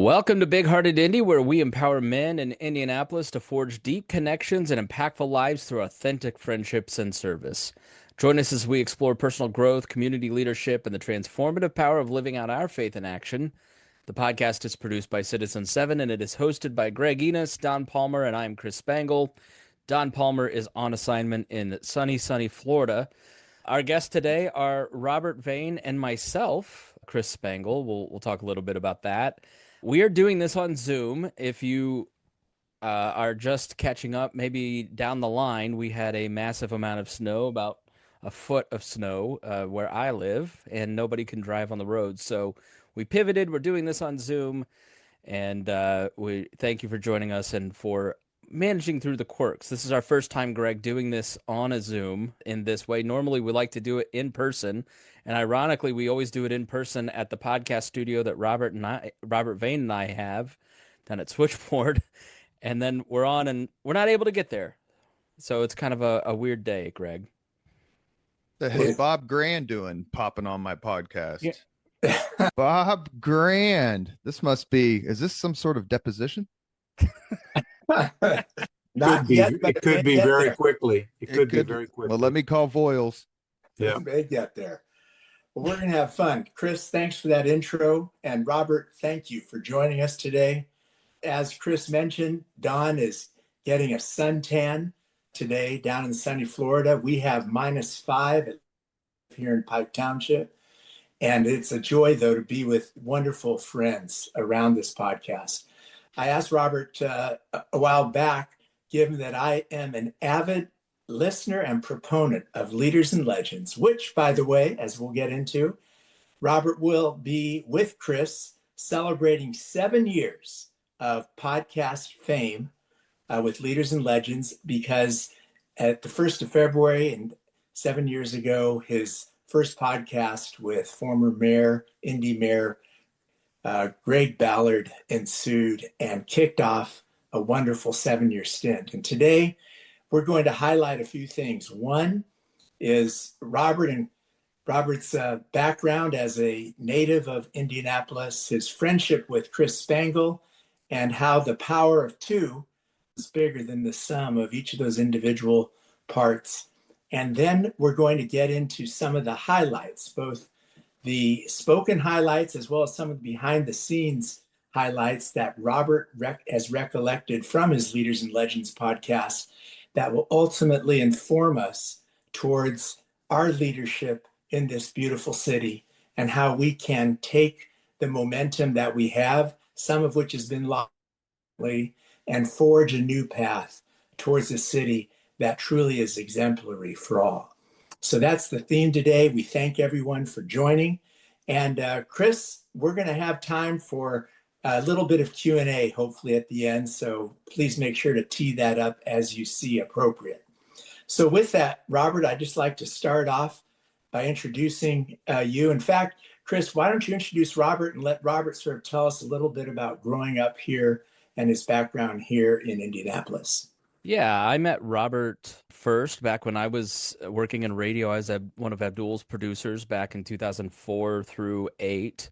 Welcome to Hearted Indy, where we empower men in Indianapolis to forge deep connections and impactful lives through authentic friendships and service. Join us as we explore personal growth, community leadership, and the transformative power of living out our faith in action. The podcast is produced by Citizen 7, and it is hosted by Greg Enas, Don Palmer, and I'm Chris Spangle. Don Palmer is on assignment in sunny Florida. Our guests today are Robert Vane and myself, Chris Spangle. We'll talk a little bit about that. We are doing this on Zoom. If you are just catching up, maybe down the line, we had a massive amount of snow, about a foot of snow where I live, and nobody can drive on the road. So we pivoted. We're doing this on Zoom, and we thank you for joining us and for managing through the quirks. This is our first time, Greg, doing this on a Zoom in this way. Normally, we like to do it in person. And ironically, we always do it in person at the podcast studio that Robert Vane and I have down at Switchboard. And then we're on and we're not able to get there. So it's kind of a weird day, Greg. The hell's Bob Grand doing popping on my podcast? Yeah. Bob Grand. Is this some sort of deposition? Not yet, but it could be very quickly. It could be very quickly. Well, let me call Voiles. Yeah, they get there. Well, we're going to have fun. Chris, thanks for that intro. And Robert, thank you for joining us today. As Chris mentioned, Don is getting a suntan today down in sunny Florida. We have -5 here in Pike Township. And it's a joy, though, to be with wonderful friends around this podcast. I asked Robert a while back, given that I am an avid listener and proponent of Leaders and Legends, which, by the way, as we'll get into, Robert will be with Chris celebrating 7 years of podcast fame with Leaders and Legends, because at the 1st of February and 7 years ago, his first podcast with former Indy Mayor Greg Ballard ensued and kicked off a wonderful 7-year stint. And today, we're going to highlight a few things. One is Robert's background as a native of Indianapolis, his friendship with Chris Spangle, and how the power of two is bigger than the sum of each of those individual parts. And then we're going to get into some of the highlights, both the spoken highlights as well as some of the behind the scenes highlights that Robert has recollected from his Leaders and Legends podcast that will ultimately inform us towards our leadership in this beautiful city and how we can take the momentum that we have, some of which has been lost, and forge a new path towards a city that truly is exemplary for all. So that's the theme today. We thank everyone for joining. And Chris, we're going to have time for a little bit of Q&A, hopefully at the end. So please make sure to tee that up as you see appropriate. So with that, Robert, I'd just like to start off by introducing you. In fact, Chris, why don't you introduce Robert and let Robert sort of tell us a little bit about growing up here and his background here in Indianapolis. Yeah, I met Robert first back when I was working in radio. I was one of Abdul's producers back in 2004 through 8.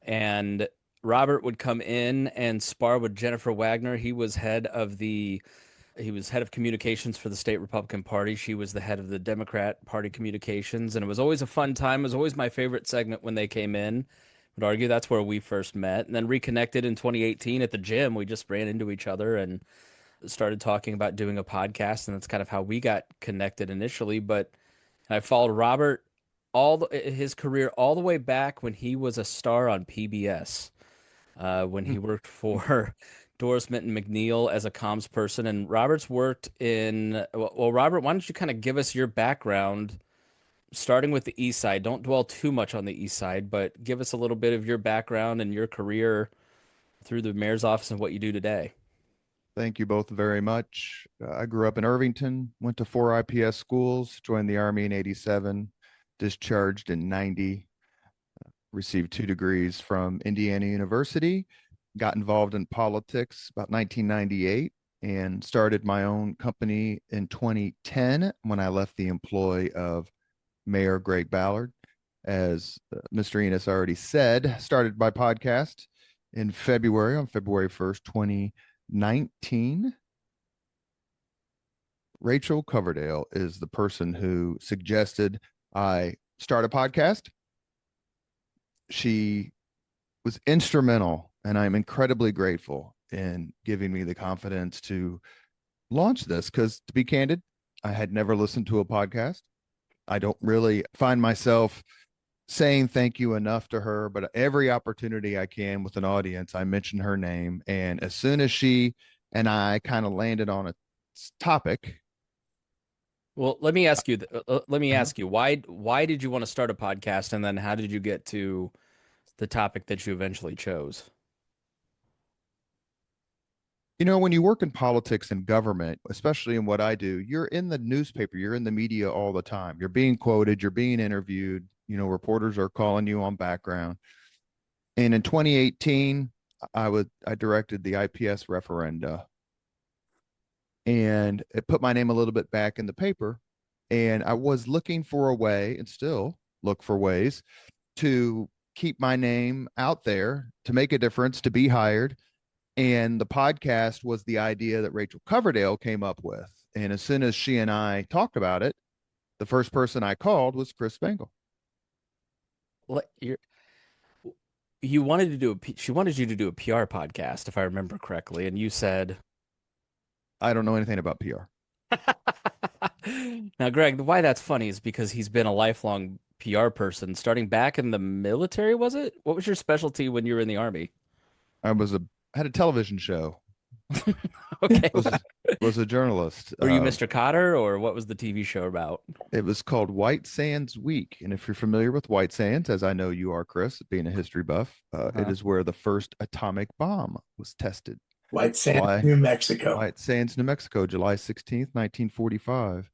And Robert would come in and spar with Jennifer Wagner. He was head of communications for the state Republican Party. She was the head of the Democrat Party communications. And it was always a fun time. It was always my favorite segment when they came in. I would argue that's where we first met, and then reconnected in 2018 at the gym. We just ran into each other and started talking about doing a podcast. And that's kind of how we got connected initially. But I followed Robert his career all the way back when he was a star on PBS. When he worked for Doris Minton McNeil as a comms person. And Robert's worked well, Robert, why don't you kind of give us your background, starting with the East Side? Don't dwell too much on the East Side, but give us a little bit of your background and your career through the mayor's office and what you do today. Thank you both very much. I grew up in Irvington, went to 4 IPS schools, joined the Army in 87, discharged in 90. Received 2 degrees from Indiana University, got involved in politics about 1998, and started my own company in 2010 when I left the employ of Mayor Greg Ballard. As Mr. Enas already said, started my podcast in February, on February 1st, 2019. Rachel Coverdale is the person who suggested I start a podcast. She was instrumental, and I'm incredibly grateful in giving me the confidence to launch this, because to be candid, I had never listened to a podcast. I don't really find myself saying thank you enough to her, but every opportunity I can with an audience, I mention her name. And as soon as she and I kind of landed on a topic. Well, let me ask you. Let me ask you why did you want to start a podcast, and then how did you get to the topic that you eventually chose? You know, when you work in politics and government, especially in what I do, you're in the newspaper, you're in the media all the time. You're being quoted, you're being interviewed. You know, reporters are calling you on background. And in 2018, I directed the IPS referenda, and it put my name a little bit back in the paper. And I was looking for a way, and still look for ways, to keep my name out there, to make a difference, to be hired. And the podcast was the idea that Rachel Coverdale came up with. And as soon as she and I talked about it, the first person I called was Chris Spangle. You wanted to do she wanted you to do a PR podcast, if I remember correctly, and you said, I don't know anything about PR. Now, Greg, why that's funny is because he's been a lifelong PR person, starting back in the military, was it? What was your specialty when you were in the Army? I had a television show. Okay. Was a journalist. Were you Mr. Cotter, or what was the TV show about? It was called White Sands Week. And if you're familiar with White Sands, as I know you are, Chris, being a history buff, it is where the first atomic bomb was tested. White Sands, New Mexico. White Sands, New Mexico, July 16th, 1945.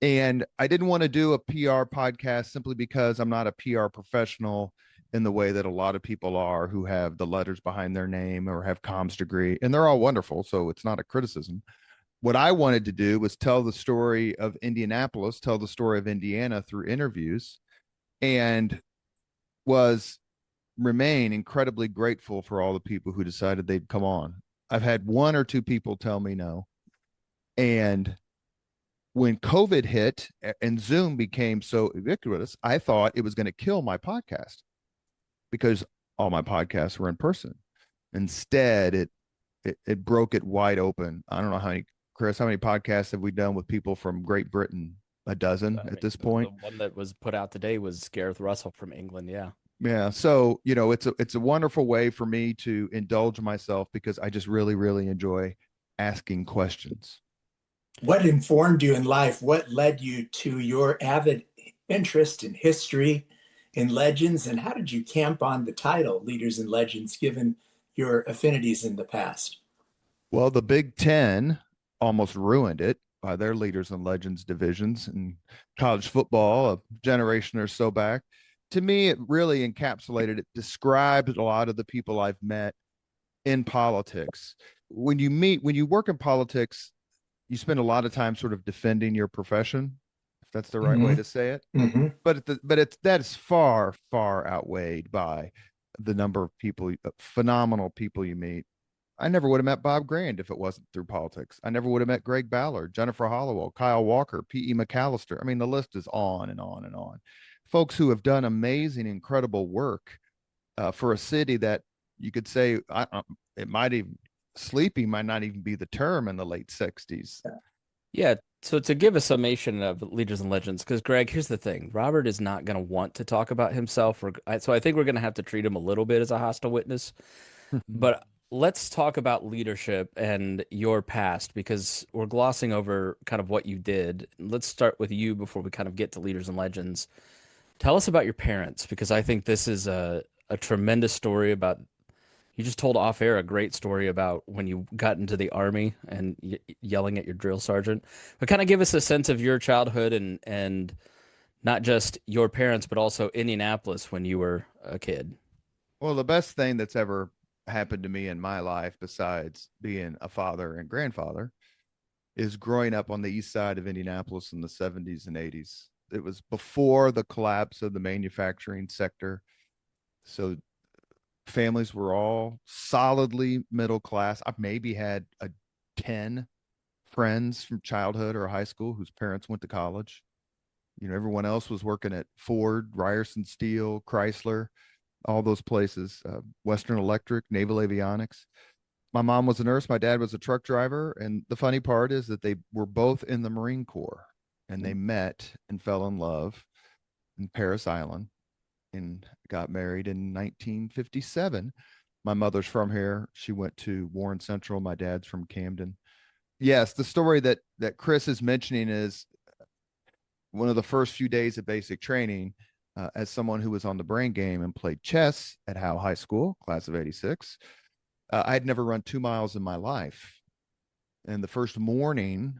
And I didn't want to do a PR podcast simply because I'm not a PR professional in the way that a lot of people are who have the letters behind their name or have comms degree, and they're all wonderful, so it's not a criticism. What I wanted to do was tell the story of Indianapolis, tell the story of Indiana through interviews, and remain incredibly grateful for all the people who decided they'd come on. I've had one or two people tell me no. And when COVID hit and Zoom became so ubiquitous, I thought it was going to kill my podcast, because all my podcasts were in person. Instead, it broke it wide open. I don't know how many podcasts have we done with people from Great Britain? A dozen at this point. The one that was put out today was Gareth Russell from England. Yeah. Yeah. So, you know, it's a wonderful way for me to indulge myself, because I just really, really enjoy asking questions. What informed you in life? What led you to your avid interest in history, in legends, and how did you camp on the title Leaders and Legends, given your affinities in the past? Well, the Big Ten almost ruined it by their Leaders and Legends divisions in college football a generation or so back. To me, it really encapsulated, it described a lot of the people I've met in politics. When you work in politics, you spend a lot of time sort of defending your profession, if that's the right way to say it. But that is far, far outweighed by the number of people, phenomenal people you meet. I never would have met Bob Grand if it wasn't through politics. I never would have met Greg Ballard, Jennifer Hollowell, Kyle Walker, P.E. McAllister. I mean, the list is on and on and on. Folks who have done amazing, incredible work for a city that you could say it might even sleepy might not even be the term in the late 60s. Yeah. So to give a summation of Leaders and Legends, because Greg, here's the thing. Robert is not going to want to talk about himself. So I think we're going to have to treat him a little bit as a hostile witness. But let's talk about leadership and your past, because we're glossing over kind of what you did. Let's start with you before we kind of get to Leaders and Legends. Tell us about your parents, because I think this is a tremendous story about. You just told off air a great story about when you got into the Army and yelling at your drill sergeant. But kind of give us a sense of your childhood and not just your parents, but also Indianapolis when you were a kid. Well, the best thing that's ever happened to me in my life, besides being a father and grandfather, is growing up on the east side of Indianapolis in the 70s and 80s. It was before the collapse of the manufacturing sector. So families were all solidly middle class. I've maybe had 10 friends from childhood or high school whose parents went to college. Everyone else was working at Ford, Ryerson Steel, Chrysler, all those places, Western Electric, Naval Avionics. My mom was a nurse. My dad was a truck driver. And the funny part is that they were both in the Marine Corps, and they met and fell in love in Paris Island and got married in 1957. My mother's from here. She went to Warren Central. My dad's from Camden. Yes, the story that Chris is mentioning is one of the first few days of basic training. As someone who was on the brain game and played chess at Howe High School, class of 86, I had never run 2 miles in my life. And the first morning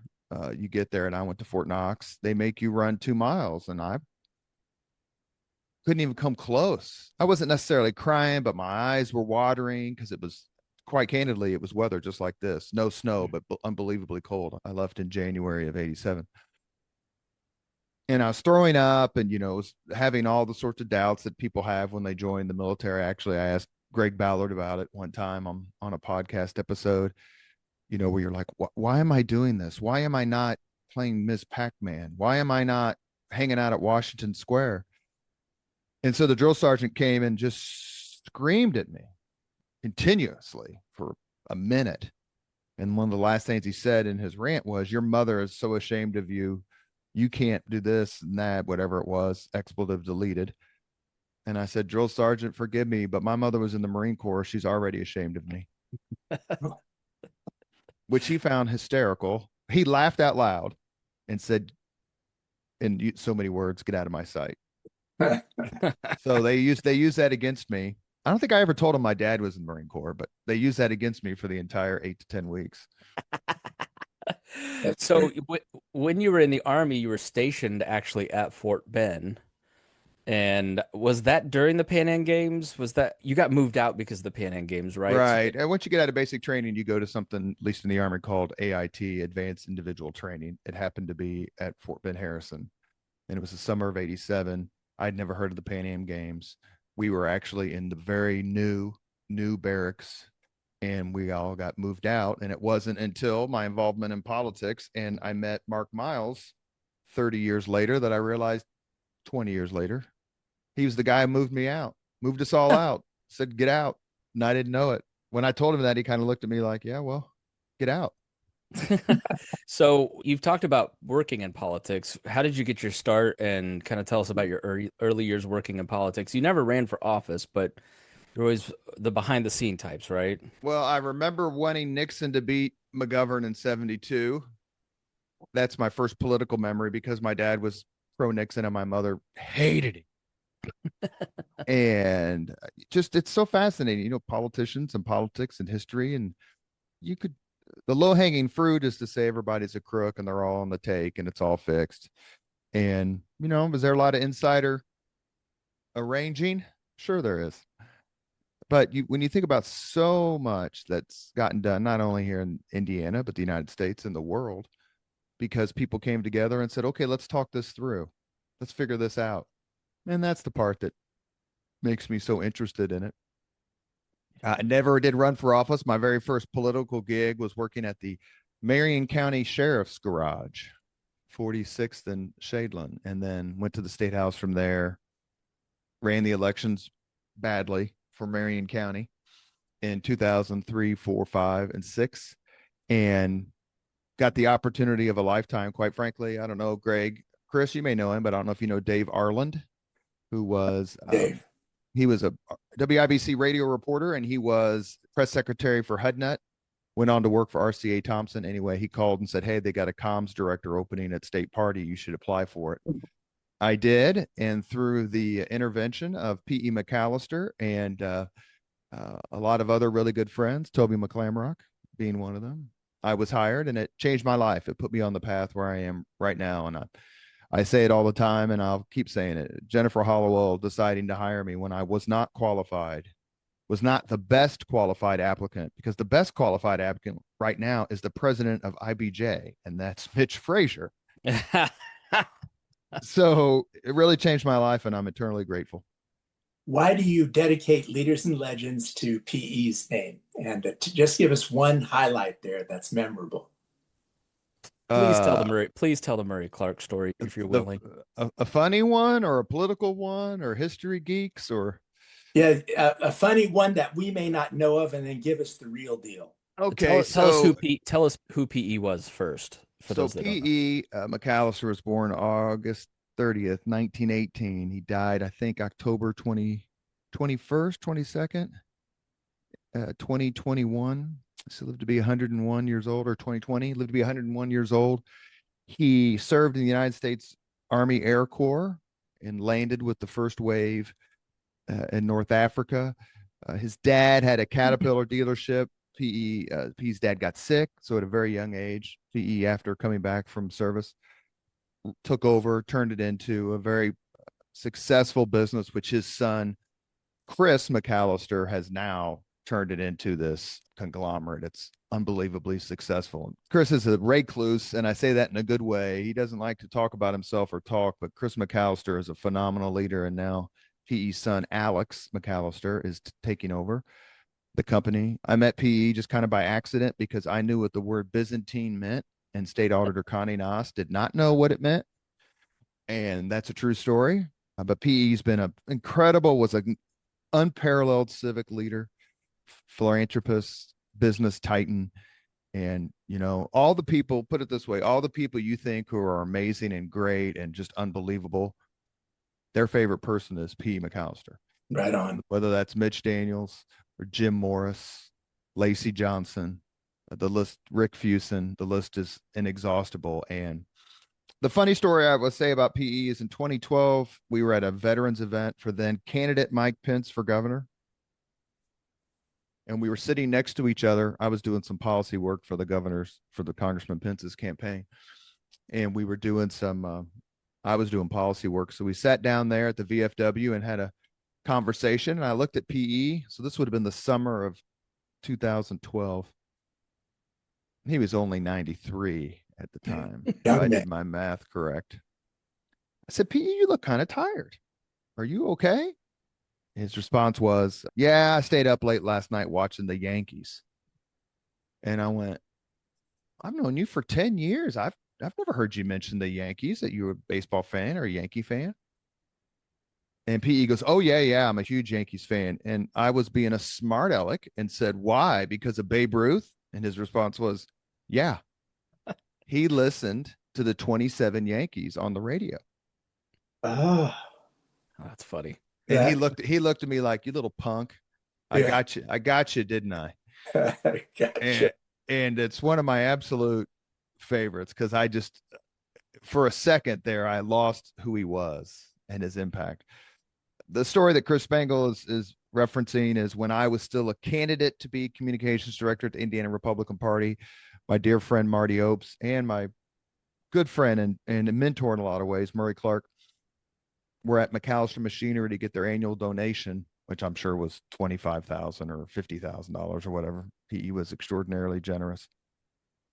you get there, and I went to Fort Knox, they make you run 2 miles, and I couldn't even come close. I wasn't necessarily crying, but my eyes were watering because it was, quite candidly, it was weather just like this. No snow, but unbelievably cold. I left in January of 87. And I was throwing up and, was having all the sorts of doubts that people have when they join the military. Actually, I asked Greg Ballard about it one time on a podcast episode, where you're like, why am I doing this? Why am I not playing Ms. Pac-Man? Why am I not hanging out at Washington Square? And so the drill sergeant came and just screamed at me continuously for a minute. And one of the last things he said in his rant was, your mother is so ashamed of you. You can't do this and that, whatever it was, expletive deleted. And I said, drill sergeant, forgive me, but my mother was in the Marine Corps. She's already ashamed of me, which he found hysterical. He laughed out loud and said, in so many words, get out of my sight. So they used that against me. I don't think I ever told him my dad was in the Marine Corps, but they used that against me for the entire 8 to 10 weeks. So when you were in the Army, you were stationed actually at Fort Ben. And was that during the Pan Am Games? Was that you got moved out because of the Pan Am Games, right? Right. And once you get out of basic training, you go to something, at least in the Army, called AIT, Advanced Individual Training. It happened to be at Fort Ben Harrison. And it was the summer of 87. I'd never heard of the Pan Am Games. We were actually in the very new barracks, and we all got moved out. And it wasn't until my involvement in politics and I met Mark Miles 30 years later that I realized, 20 years later, he was the guy who moved me out, moved us all out, said, get out. And I didn't know it. When I told him that, he kind of looked at me like, yeah, well, get out. So you've talked about working in politics. How did you get your start, and kind of tell us about your early years working in politics? You never ran for office, but you're always the behind the scene types, right? Well, I remember wanting Nixon to beat McGovern in 72. That's my first political memory because my dad was pro Nixon and my mother hated him. And just, it's so fascinating, politicians and politics and history. And the low hanging fruit is to say everybody's a crook and they're all on the take and it's all fixed. And, was there a lot of insider arranging? Sure there is. But when you think about so much that's gotten done, not only here in Indiana, but the United States and the world, because people came together and said, okay, let's talk this through. Let's figure this out. And that's the part that makes me so interested in it. I never did run for office. My very first political gig was working at the Marion County Sheriff's Garage, 46th and Shadeland, and then went to the State House from there, ran the elections badly for Marion County in 2003, 4, 5, and 6, and got the opportunity of a lifetime, quite frankly. I don't know, Greg, Chris, you may know him, but I don't know if you know Dave Arland, who was Dave. He was a WIBC radio reporter, and he was press secretary for HUDNet, went on to work for RCA Thompson. Anyway, he called and said, hey, they got a comms director opening at State Party. You should apply for it. I did. And through the intervention of P.E. McAllister and a lot of other really good friends, Toby McClamrock being one of them, I was hired, and it changed my life. It put me on the path where I am right now. And I say it all the time, and I'll keep saying it. Jennifer Hollowell deciding to hire me when I was not qualified, was not the best qualified applicant, because the best qualified applicant right now is the president of IBJ, and that's Mitch Frazier. So it really changed my life, and I'm eternally grateful. why do you dedicate Leaders and Legends to PE's name? And just give us one highlight there that's memorable. Please tell the Murray Clark story if you're the willing. a funny one or a political one or history geeks or Yeah, a funny one that we may not know of, and then give us the real deal. okay. Tell us who PE was first. For So those that don't know. PE McAllister was born August 30th, 1918. He died, I think, October 21st, 22nd, 2021. So lived to be 101 years old, or 2020 lived to be 101 years old. He served in the United States Army Air Corps and landed with the first wave in North Africa. His dad had a Caterpillar dealership. PE's dad got sick, so at a very young age, PE, after coming back from service, took over, turned it into a very successful business, which his son, Chris McAllister, has now turned it into this conglomerate. It's unbelievably successful. Chris is a recluse, and I say that in a good way. He doesn't like to talk about himself or talk, but Chris McAllister is a phenomenal leader, and now PE's son, Alex McAllister, is taking over the company. I met PE just kind of by accident because I knew what the word Byzantine meant, and State Auditor Connie Enas did not know what it meant. And that's a true story. But PE's been was an unparalleled civic leader, philanthropist, business titan. And, all the people, put it this way, all the people you think who are amazing and great and just unbelievable, their favorite person is P. McAllister. Right on. Whether that's Mitch Daniels or Jim Morris, Lacey Johnson, the list, Rick Fuson, the list is inexhaustible. And the funny story I would say about PE is in 2012, we were at a veterans event for then candidate Mike Pence for governor. And we were sitting next to each other. I was doing some policy work for the Congressman Pence's campaign. And we were doing I was doing policy work. So we sat down there at the VFW and had a conversation. And I looked at PE. So this would have been the summer of 2012. He was only 93 at the time. If I did my math correct. I said, PE, you look kind of tired. Are you okay? His response was, yeah, I stayed up late last night watching the Yankees. And I went, I've known you for 10 years. I've never heard you mention the Yankees, that you were a baseball fan or a Yankee fan. And PE goes, oh, yeah, I'm a huge Yankees fan. And I was being a smart aleck and said, why? Because of Babe Ruth? And his response was, yeah. He listened to the 27 Yankees on the radio. Oh, that's funny. And he looked at me like, you little punk. I got you, didn't I? Gotcha. And it's one of my absolute favorites because I just, for a second there, I lost who he was and his impact. The story that Chris Spangle is referencing is when I was still a candidate to be communications director at the Indiana Republican Party. My dear friend Marty Opes and my good friend and mentor in a lot of ways, Murray Clark, were at McAllister Machinery to get their annual donation, which I'm sure was $25,000 or $50,000 or whatever. PE was extraordinarily generous.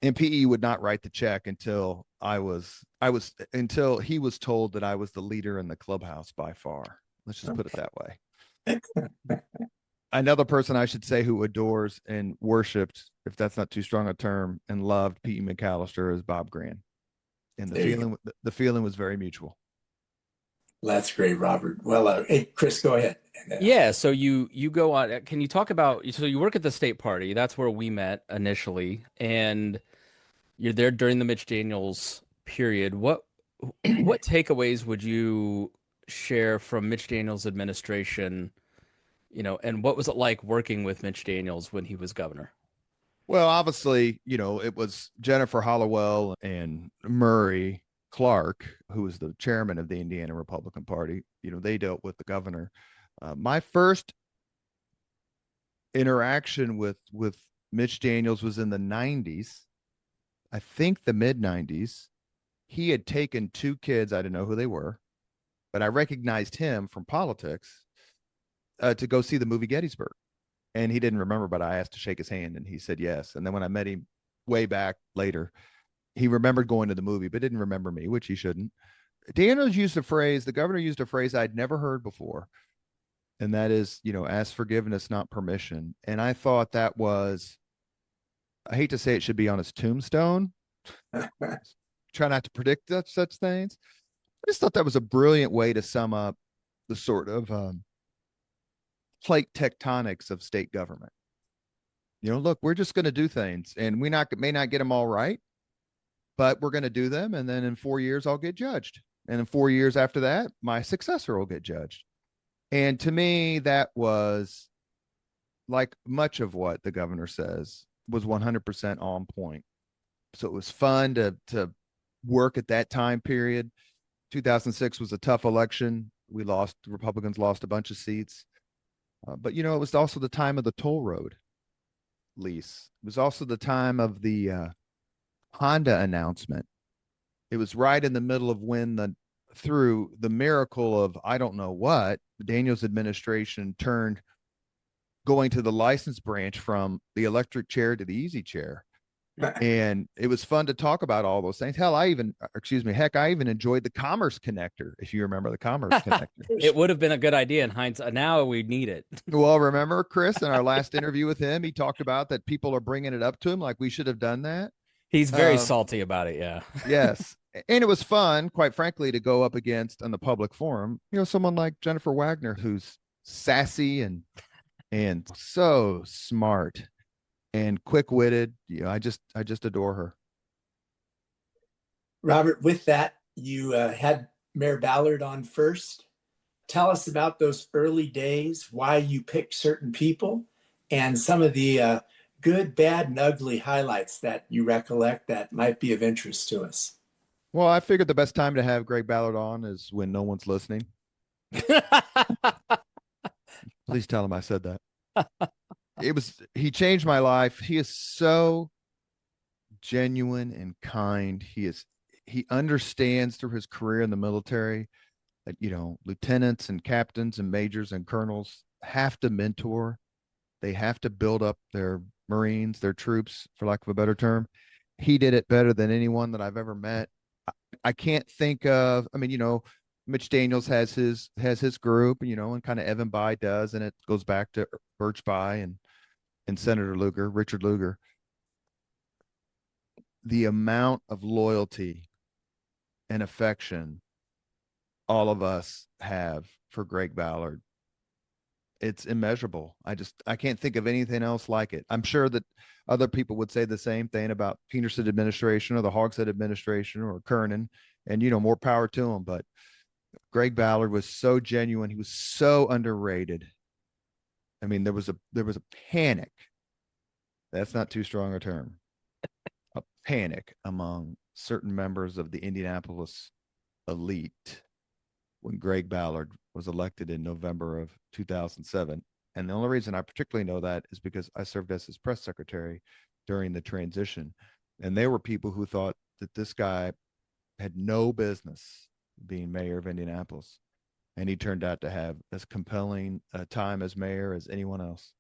And PE would not write the check until until he was told that I was the leader in the clubhouse by far. Let's just put it that way. Another person I should say who adores and worshipped, if that's not too strong a term, and loved P.E. McAllister is Bob Gran. And the feeling was very mutual. That's great, Robert. Well, hey, Chris, go ahead. Yeah, so you go on. Can you talk about, so you work at the state party. That's where we met initially. And you're there during the Mitch Daniels period. What takeaways would you share from Mitch Daniels' administration, and what was it like working with Mitch Daniels when he was governor? Well, obviously, it was Jennifer Hollowell and Murray Clark, who was the chairman of the Indiana Republican Party. They dealt with the governor. My first interaction with Mitch Daniels was in the 90s. I think the mid 90s. He had taken two kids, I didn't know who they were, but I recognized him from politics, to go see the movie Gettysburg. And he didn't remember, but I asked to shake his hand and he said yes. And then when I met him way back later, he remembered going to the movie, but didn't remember me, which he shouldn't. The governor used a phrase I'd never heard before. And that is, ask forgiveness, not permission. And I thought that was, I hate to say it should be on his tombstone. Try not to predict such things. I just thought that was a brilliant way to sum up the sort of plate tectonics of state government. Look, we're just going to do things, and we may not get them all right, but we're going to do them. And then in 4 years, I'll get judged. And in 4 years after that, my successor will get judged. And to me, that was, like much of what the governor says, was 100% on point. So it was fun to work at that time period. 2006 was a tough election. The Republicans lost a bunch of seats. But, it was also the time of the toll road lease. It was also the time of the Honda announcement. It was right in the middle of when through the miracle of, I don't know what, Daniels administration turned going to the license branch from the electric chair to the easy chair. And it was fun to talk about all those things. I even enjoyed the Commerce Connector, if you remember the Commerce Connector. It would have been a good idea in hindsight. Now we need it. Well, remember, Chris, in our last interview with him, he talked about that people are bringing it up to him like we should have done that. He's very salty about it, yeah. Yes. And it was fun, quite frankly, to go up against on the public forum, someone like Jennifer Wagner, who's sassy and so smart and quick-witted. I just adore her. Robert, with that, you had Mayor Ballard on first. Tell us about those early days, why you picked certain people, and some of the good, bad, and ugly highlights that you recollect that might be of interest to us. Well, I figured the best time to have Greg Ballard on is when no one's listening. Please tell him I said that. He changed my life. He is so genuine and kind. He understands through his career in the military that, lieutenants and captains and majors and colonels have to mentor. They have to build up their Marines, their troops, for lack of a better term. He did it better than anyone that I've ever met. I can't think of, Mitch Daniels has his group, and kind of Evan Bayh does, and it goes back to Birch Bayh and Senator Richard Lugar. The amount of loyalty and affection all of us have for Greg Ballard, it's immeasurable. I can't think of anything else like it. I'm sure that other people would say the same thing about Peterson administration or the Hogshead administration or Kernan, and, more power to him. But Greg Ballard was so genuine. He was so underrated. I mean, there was a panic. That's not too strong a term. A panic among certain members of the Indianapolis elite when Greg Ballard was elected in November of 2007. And the only reason I particularly know that is because I served as his press secretary during the transition. And there were people who thought that this guy had no business being mayor of Indianapolis. And he turned out to have as compelling a time as mayor as anyone else.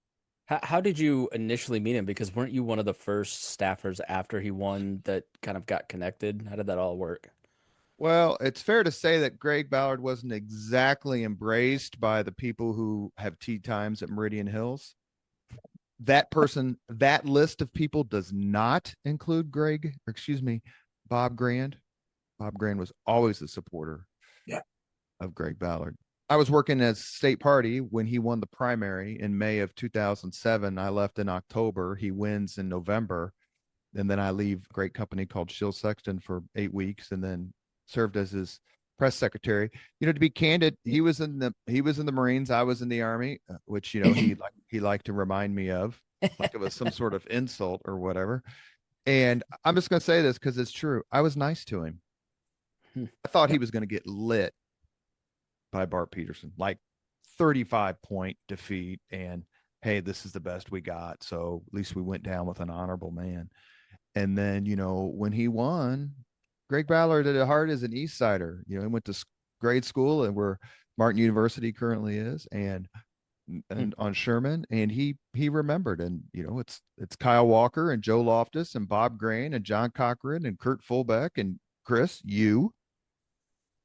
How did you initially meet him? Because weren't you one of the first staffers after he won that kind of got connected? How did that all work? Well, it's fair to say that Greg Ballard wasn't exactly embraced by the people who have tea times at Meridian Hills. That list of people does not include Bob Grand. Bob Grand was always a supporter of Greg Ballard. I was working as state party when he won the primary in May of 2007. I left in October. He wins in November. And then I leave a great company called Shield Sexton for 8 weeks and then served as his press secretary. To be candid, he was in the Marines. I was in the Army, which, he liked to remind me of, like it was some sort of insult or whatever. And I'm just going to say this because it's true. I was nice to him. I thought he was going to get lit by Bart Peterson, like 35-point defeat. And hey, this is the best we got. So at least we went down with an honorable man. And then, when he won, Greg Ballard at heart is an East Sider. He went to grade school and where Martin University currently is, and on Sherman, and he remembered. And it's Kyle Walker and Joe Loftus and Bob Grain and John Cochran and Kurt Fulbeck and Chris.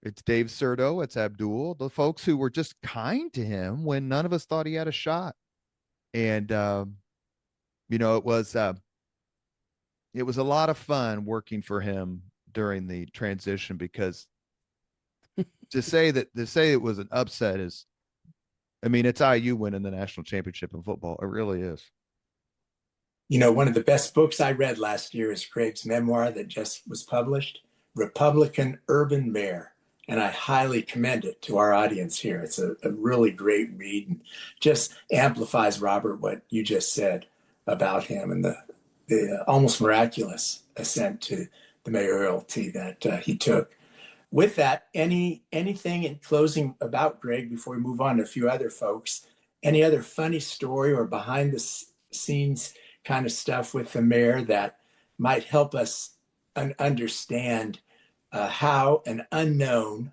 It's Dave Serto, it's Abdul, the folks who were just kind to him when none of us thought he had a shot. And it was a lot of fun working for him during the transition, because to say it was an upset is, I mean, it's IU winning the national championship in football. It really is. One of the best books I read last year is Greg's memoir that just was published, Republican Urban Mayor. And I highly commend it to our audience here. It's a really great read, and just amplifies, Robert, what you just said about him and the almost miraculous ascent to the mayoralty that he took. With that, anything in closing about Greg before we move on to a few other folks? Any other funny story or behind the scenes kind of stuff with the mayor that might help us understand how an unknown,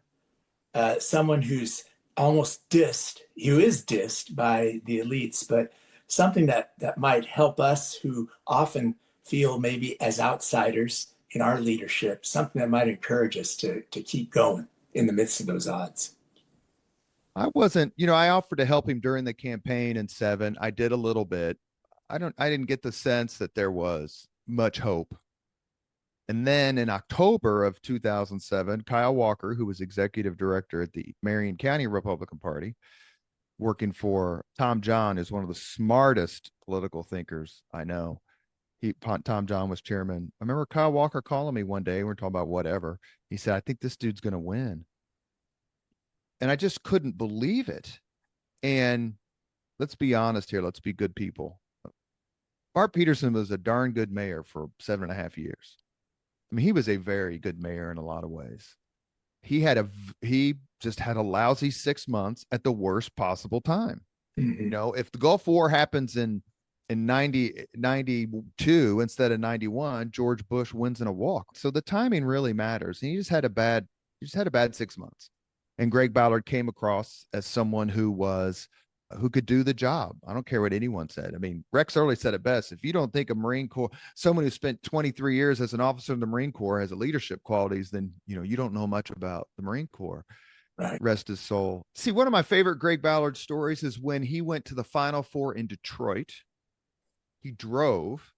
someone who's almost who is dissed by the elites, but something that might help us who often feel maybe as outsiders in our leadership, something that might encourage us to keep going in the midst of those odds? I wasn't, I offered to help him during the campaign in 7. I did a little bit. I didn't get the sense that there was much hope. And then in October of 2007, Kyle Walker, who was executive director at the Marion County Republican Party, working for Tom John, is one of the smartest political thinkers I know. Tom John was chairman. I remember Kyle Walker calling me one day. We were talking about whatever. He said, "I think this dude's going to win." And I just couldn't believe it. And let's be honest here. Let's be good people. Bart Peterson was a darn good mayor for 7.5 years. I mean, he was a very good mayor in a lot of ways. He just had a lousy 6 months at the worst possible time. Mm-hmm. If the Gulf War happens in 92 instead of 91, George Bush wins in a walk. So the timing really matters. And he just had a bad 6 months. And Greg Ballard came across as someone who could do the job. I don't care what anyone said. I mean, Rex Early said it best. If you don't think a Marine Corps, someone who spent 23 years as an officer in the Marine Corps has leadership qualities, then, you don't know much about the Marine Corps. Right. Rest his soul. See, one of my favorite Greg Ballard stories is when he went to the Final Four in Detroit. He drove.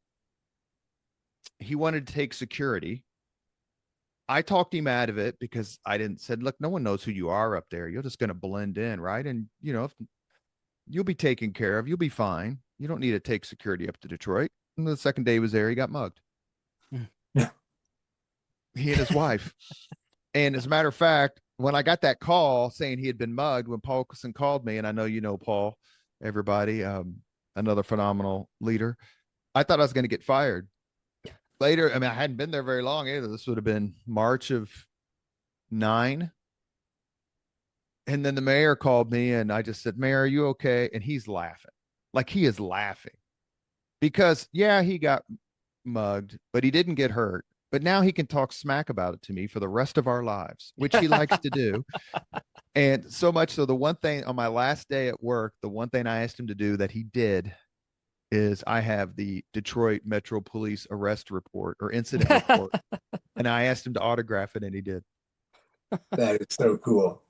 He wanted to take security. I talked him out of it because said, look, no one knows who you are up there. You're just going to blend in, right? And, if you'll be taken care of, you'll be fine. You don't need to take security up to Detroit. And the second day he was there, he got mugged. Yeah. He and his wife. And as a matter of fact, when I got that call saying he had been mugged, when Paul Wilson called me, and I know you know Paul, everybody, another phenomenal leader, I thought I was going to get fired. Later, I mean, I hadn't been there very long either. This would have been March of 9. And then the mayor called me and I just said, "Mayor, are you okay?" And he's laughing. Like, he is laughing because, yeah, he got mugged, but he didn't get hurt. But now he can talk smack about it to me for the rest of our lives, which he likes to do. And so much so, the one thing on my last day at work, the one thing I asked him to do that he did is I have the Detroit Metro Police arrest report or incident report. And I asked him to autograph it, and he did. That is so cool.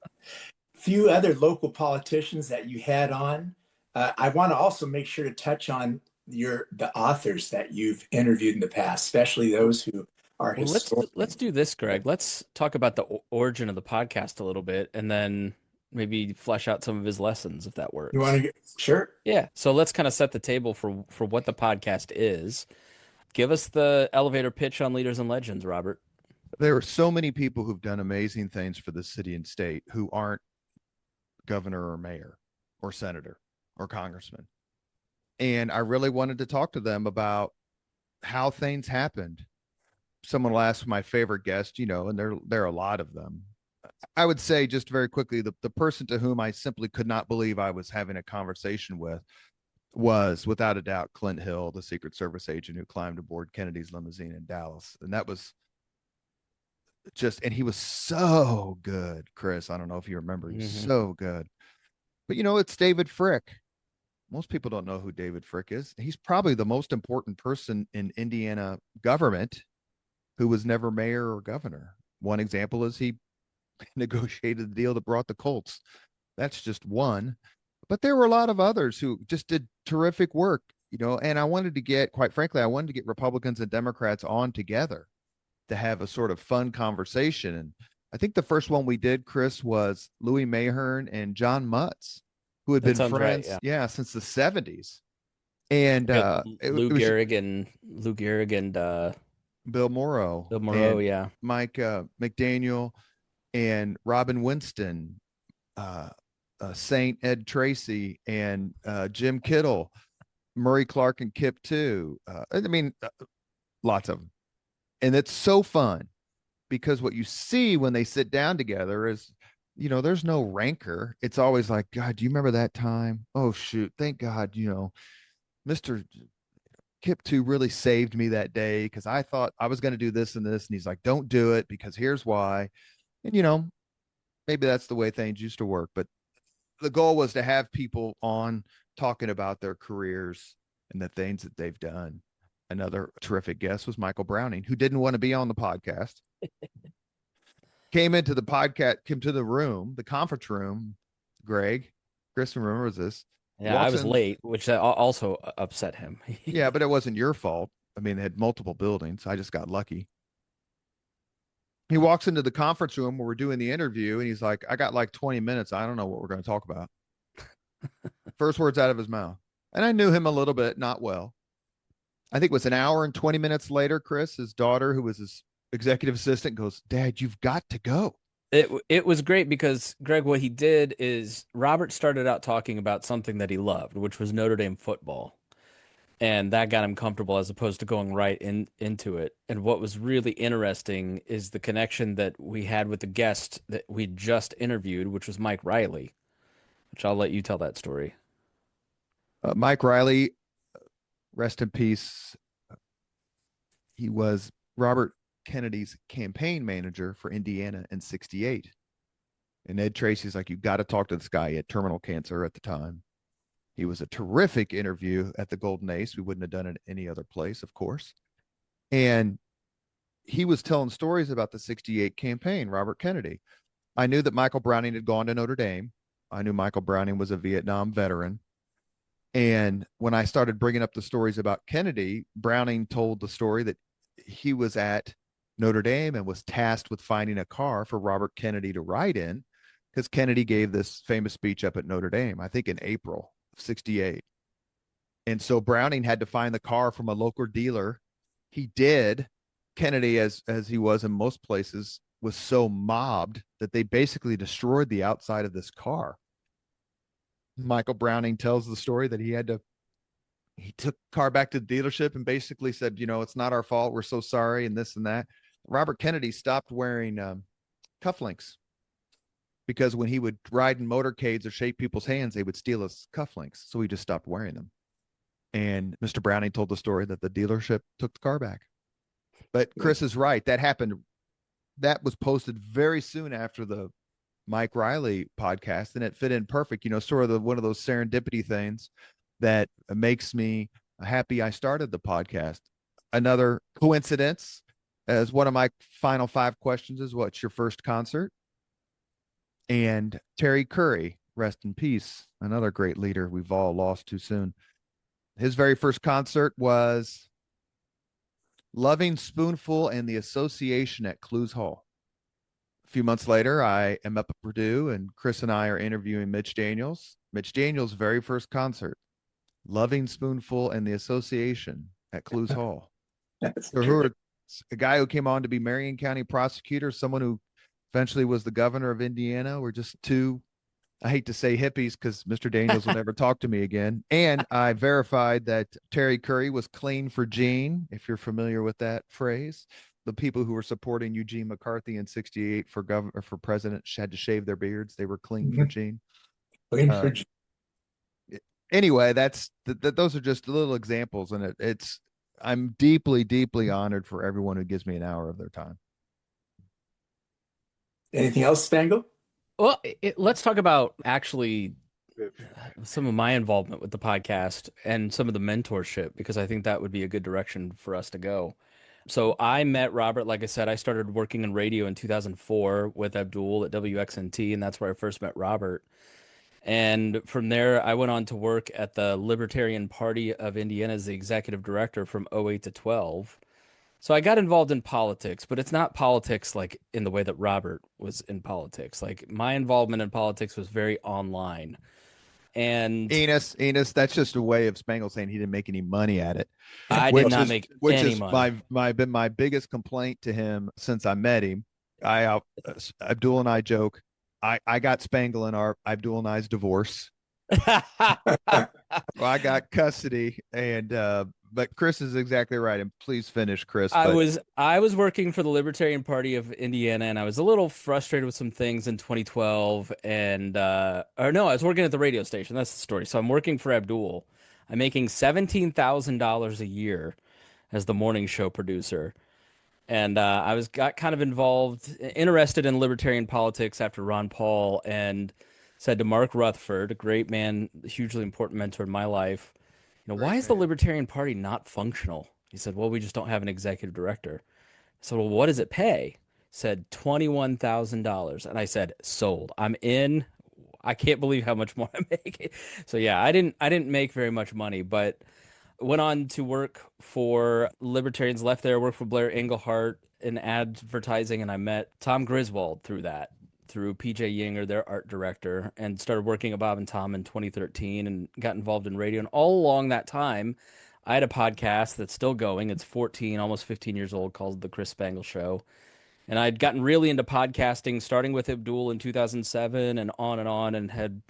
Few other local politicians that you had on. I want to also make sure to touch on the authors that you've interviewed in the past, especially those who are historians. Let's do this, Greg. Let's talk about the origin of the podcast a little bit, and then maybe flesh out some of his lessons, if that works. You want to sure? Yeah. So let's kind of set the table for what the podcast is. Give us the elevator pitch on Leaders and Legends, Robert. There are so many people who've done amazing things for the city and state who aren't governor or mayor or senator or congressman. And I really wanted to talk to them about how things happened. Someone will ask my favorite guest, and there are a lot of them. I would say just very quickly, the person to whom I simply could not believe I was having a conversation with was, without a doubt, Clint Hill, the Secret Service agent who climbed aboard Kennedy's limousine in Dallas. And that was and he was so good, Chris. I don't know if you remember, he was so good. But, it's David Frick. Most people don't know who David Frick is. He's probably the most important person in Indiana government who was never mayor or governor. One example is he negotiated the deal that brought the Colts. That's just one. But there were a lot of others who just did terrific work, and I wanted to get, quite frankly, I wanted to get Republicans and Democrats on together to have a sort of fun conversation. And I think the first one we did, Chris, was Louis Mahern and John Mutz, who had That been sounds right, friends, yeah. since the 70s. And We had it Lou was Gehrig and Bill Morrow Bill Moreau, and yeah. Mike McDaniel and Robin Winston, Saint Ed Tracy and Jim Kittle, Murray Clark and Kip too. Lots of them. And it's so fun because what you see when they sit down together is, there's no rancor. It's always like, God, do you remember that time? Oh, shoot. Thank God, Mr. Kip 2 really saved me that day because I thought I was going to do this and this. And he's like, don't do it because here's why. And, maybe that's the way things used to work. But the goal was to have people on talking about their careers and the things that they've done. Another terrific guest was Michael Browning, who didn't want to be on the podcast. Came to the room, the conference room. Greg, Chris remembers this. Yeah, I was late, which also upset him. Yeah, but it wasn't your fault. I mean, they had multiple buildings. I just got lucky. He walks into the conference room where we're doing the interview, and he's like, I got like 20 minutes. I don't know what we're going to talk about. First words out of his mouth. And I knew him a little bit, not well. I think it was an hour and 20 minutes later, Chris, his daughter, who was his executive assistant, goes, Dad, you've got to go. It was great because, Greg, what he did is Robert started out talking about something that he loved, which was Notre Dame football. And that got him comfortable as opposed to going right into it. And what was really interesting is the connection that we had with the guest that we just interviewed, which was Mike Riley, which I'll let you tell that story. Mike Riley, rest in peace. He was Robert Kennedy's campaign manager for Indiana in '68. And Ed Tracy's like, you got to talk to this guy. He had terminal cancer at the time. He was a terrific interview at the Golden Ace. We wouldn't have done it any other place, of course. And he was telling stories about the '68 campaign, Robert Kennedy. I knew that Michael Browning had gone to Notre Dame. I knew Michael Browning was a Vietnam veteran. And when I started bringing up the stories about Kennedy, Browning told the story that he was at Notre Dame and was tasked with finding a car for Robert Kennedy to ride in because Kennedy gave this famous speech up at Notre Dame, I think in April of '68. And so Browning had to find the car from a local dealer. He did. Kennedy, as he was in most places, was so mobbed that they basically destroyed the outside of this car. Michael Browning tells the story that he took the car back to the dealership and basically said, it's not our fault. We're so sorry. And this and that. Robert Kennedy stopped wearing cufflinks because when he would ride in motorcades or shake people's hands, they would steal his cufflinks. So he just stopped wearing them. And Mr. Browning told the story that the dealership took the car back. But Chris is right. That happened. That was posted very soon after the Mike Riley podcast, and it fit in perfect, sort of one of those serendipity things that makes me happy I started the podcast. Another coincidence, as one of my final 5 questions is, what's your first concert? And Terry Curry, rest in peace, another great leader we've all lost too soon. His very first concert was Loving Spoonful and the Association at Clues Hall. A few months later, I am up at Purdue, and Chris and I are interviewing Mitch Daniels. Mitch Daniels' very first concert, Loving Spoonful and the Association at Clues Hall. A guy who came on to be Marion County prosecutor, someone who eventually was the governor of Indiana. We're just two, I hate to say hippies because Mr. Daniels will never talk to me again. And I verified that Terry Curry was clean for Gene, if you're familiar with that phrase. The people who were supporting Eugene McCarthy in '68 for president had to shave their beards. They were clean for Gene. Clean for Gene. Anyway, those are just little examples, and I'm deeply, deeply honored for everyone who gives me an hour of their time. Anything else, Spangle? Well, let's talk about actually some of my involvement with the podcast and some of the mentorship, because I think that would be a good direction for us to go. So I met Robert, like I said, I started working in radio in 2004 with Abdul at WXNT, and that's where I first met Robert. And from there, I went on to work at the Libertarian Party of Indiana as the executive director from '08 to 12. So I got involved in politics, but it's not politics like in the way that Robert was in politics. Like my involvement in politics was very online. And Enos, that's just a way of Spangle saying he didn't make any money at it, I did which not is make which any is money. my biggest complaint to him since I met him. Abdul and I joke, I got Spangle in our Abdul and I's divorce. Well, I got custody, and but Chris is exactly right. And please finish, Chris. I was working for the Libertarian Party of Indiana, and I was a little frustrated with some things in 2012. And or no, I was working at the radio station. That's the story. So I'm working for Abdul. I'm making $17,000 a year as the morning show producer. And got kind of interested in libertarian politics after Ron Paul, and said to Mark Rutherford, a great man, hugely important mentor in my life, why is the Libertarian Party not functional? He said, well, we just don't have an executive director. I said, well, what does it pay? He said $21,000. And I said, sold. I'm in. I can't believe how much more I'm making. So yeah, I didn't make very much money, but went on to work for Libertarians, left there, worked for Blair Engelhart in advertising, and I met Tom Griswold through PJ Yinger, their art director, and started working at Bob and Tom in 2013 and got involved in radio. And all along that time, I had a podcast that's still going. It's 14, almost 15 years old, called The Chris Spangle Show. And I'd gotten really into podcasting, starting with Abdul in 2007 and had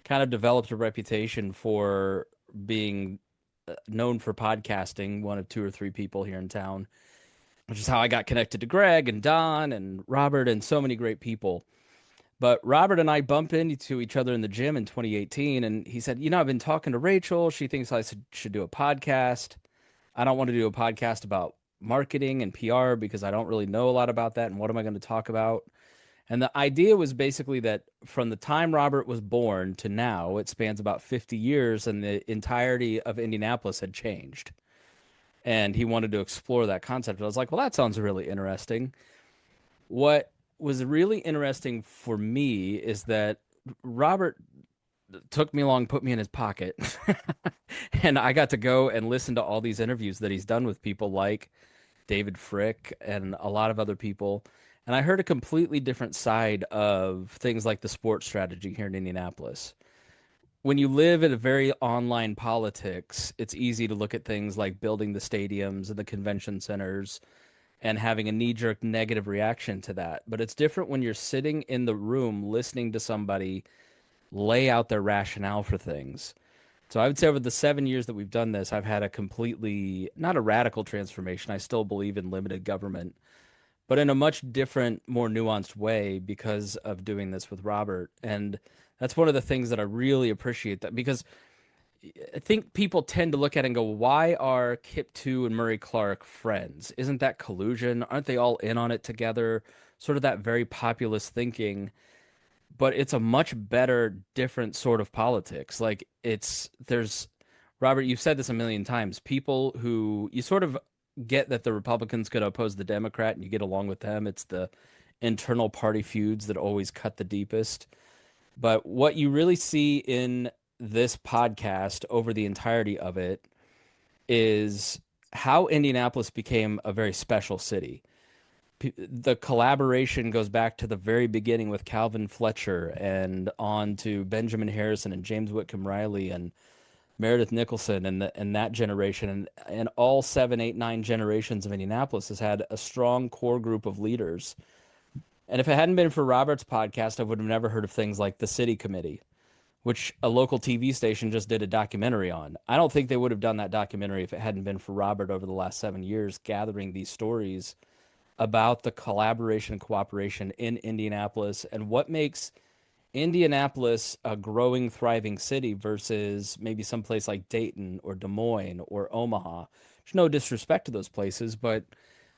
kind of developed a reputation for being known for podcasting, one of two or three people here in town, which is how I got connected to Greg and Don and Robert and so many great people. But Robert and I bumped into each other in the gym in 2018, and he said, I've been talking to Rachel. She thinks I should do a podcast. I don't want to do a podcast about marketing and PR because I don't really know a lot about that, and what am I going to talk about? And the idea was basically that from the time Robert was born to now, it spans about 50 years, and the entirety of Indianapolis had changed. And he wanted to explore that concept. I was like, well, that sounds really interesting. What was really interesting for me is that Robert took me along, put me in his pocket, and I got to go and listen to all these interviews that he's done with people like David Frick and a lot of other people. And I heard a completely different side of things like the sports strategy here in Indianapolis. When you live in a very online politics, it's easy to look at things like building the stadiums and the convention centers and having a knee-jerk negative reaction to that. But it's different when you're sitting in the room listening to somebody lay out their rationale for things. So I would say over the 7 years that we've done this, I've had a completely, not a radical transformation. I still believe in limited government, but in a much different, more nuanced way because of doing this with Robert. And that's one of the things that I really appreciate, that because I think people tend to look at it and go, why are Kip 2 and Murray Clark friends? Isn't that collusion? Aren't they all in on it together? Sort of that very populist thinking. But it's a much better, different sort of politics. Like there's, Robert, you've said this a million times, people who you sort of get that the Republicans could oppose the Democrat and you get along with them. It's the internal party feuds that always cut the deepest. But what you really see in this podcast over the entirety of it is how Indianapolis became a very special city. The collaboration goes back to the very beginning with Calvin Fletcher and on to Benjamin Harrison and James Whitcomb Riley and Meredith Nicholson and that generation. And all 7, 8, 9 generations of Indianapolis has had a strong core group of leaders. And if it hadn't been for Robert's podcast, I would have never heard of things like the City Committee, which a local TV station just did a documentary on. I don't think they would have done that documentary if it hadn't been for Robert over the last 7 years gathering these stories about the collaboration and cooperation in Indianapolis and what makes Indianapolis a growing, thriving city versus maybe someplace like Dayton or Des Moines or Omaha. There's no disrespect to those places, but